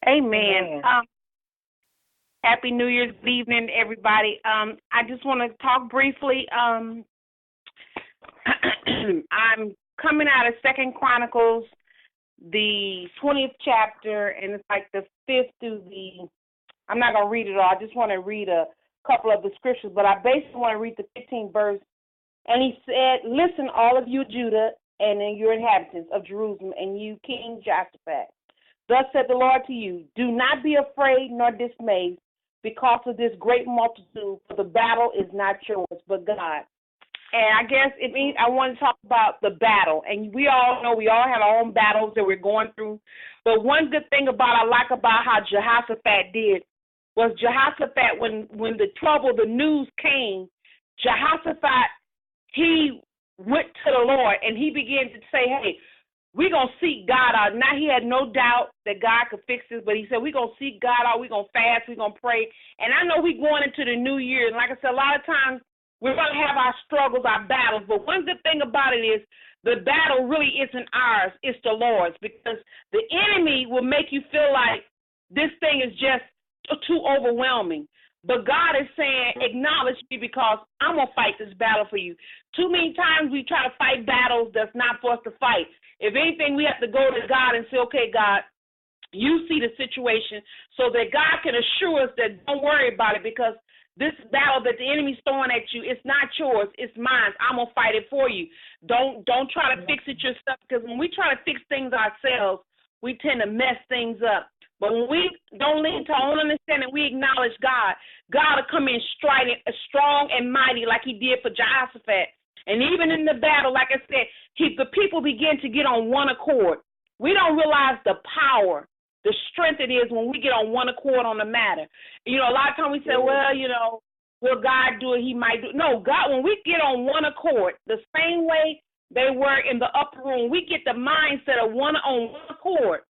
Amen. Amen. Happy New Year's evening, everybody. I just want to talk briefly. I'm coming out of Second Chronicles, the 20th chapter, and it's like the 5th through the. I'm not gonna read it all. I just want to read a couple of the scriptures, but I basically want to read the 15th verse. And he said, "Listen, all of you, Judah, and your inhabitants of Jerusalem, and you, King Jehoshaphat. Thus said the Lord to you, do not be afraid nor dismayed because of this great multitude, for the battle is not yours, but God." And I guess it means I want to talk about the battle. And we all know we all have our own battles that we're going through. But one good thing I like about how Jehoshaphat did was Jehoshaphat, when the trouble, the news came, Jehoshaphat, he went to the Lord and he began to say, hey, we're going to seek God out. Now, he had no doubt that God could fix this, but he said, we're going to seek God out. We're going to fast. We're going to pray. And I know we're going into the new year. And like I said, a lot of times we're going to have our struggles, our battles. But one good thing about it is the battle really isn't ours. It's the Lord's, because the enemy will make you feel like this thing is just too overwhelming. But God is saying, acknowledge me because I'm going to fight this battle for you. Too many times we try to fight battles that's not for us to fight. If anything, we have to go to God and say, okay, God, you see the situation, so that God can assure us that don't worry about it, because this battle that the enemy's throwing at you, it's not yours, it's mine. I'm going to fight it for you. Don't try to fix it yourself, because when we try to fix things ourselves, we tend to mess things up. But when we don't lean to our own understanding, we acknowledge God, God will come in strong and mighty like he did for Jehoshaphat. And even in the battle, like I said, the people begin to get on one accord. We don't realize the power, the strength it is when we get on one accord on the matter. You know, a lot of times we say, well, you know, will God do it? He might do it. No, God, when we get on one accord, the same way they were in the upper room, we get the mindset of on one accord.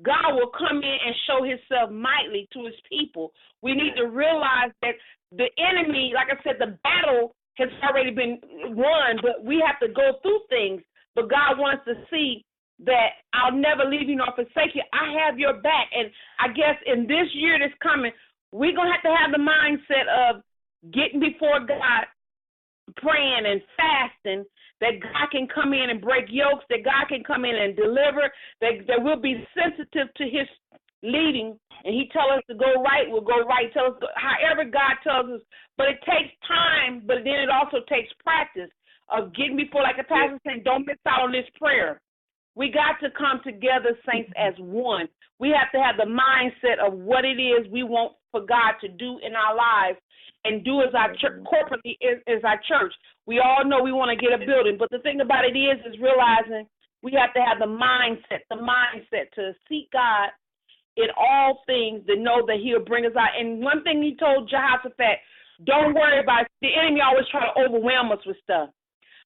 God will come in and show himself mightily to his people. We need to realize that the enemy, like I said, the battle has already been won, but we have to go through things. But God wants to see that I'll never leave you nor forsake you. I have your back. And I guess in this year that's coming, we're going to have the mindset of getting before God, praying and fasting, that God can come in and break yokes, that God can come in and deliver, that we'll be sensitive to his leading, and he tells us to go right, we'll go right. Tell us however God tells us. But it takes time, but then it also takes practice of getting before, like a pastor saying, don't miss out on this prayer. We got to come together, saints, as one. We have to have the mindset of what it is we want for God to do in our lives and do as our corporately as our church. We all know we want to get a building, but the thing about it is realizing we have to have the mindset to seek God in all things, to know that he'll bring us out. And one thing he told Jehoshaphat, don't worry about it. The enemy always try to overwhelm us with stuff.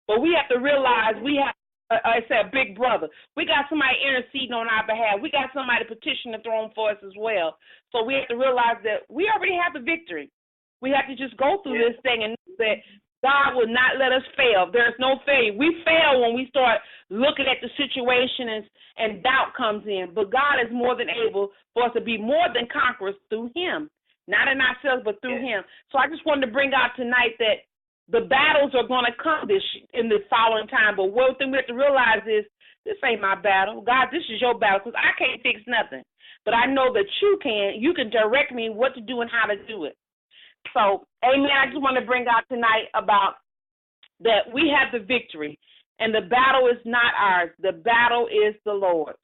But we have to realize we have, I said, a big brother. We got somebody interceding on our behalf. We got somebody petitioning the throne for us as well. So we have to realize that we already have the victory. We have to just go through this thing and know that God will not let us fail. There's no failure. We fail when we start looking at the situation and doubt comes in. But God is more than able for us to be more than conquerors through him. Not in ourselves, but through him. So I just wanted to bring out tonight that the battles are going to come in the following time. But one thing we have to realize is this ain't my battle. God, this is your battle, because I can't fix nothing. But I know that you can. You can direct me what to do and how to do it. So, amen, I just want to bring out tonight about that we have the victory, and the battle is not ours. The battle is the Lord's.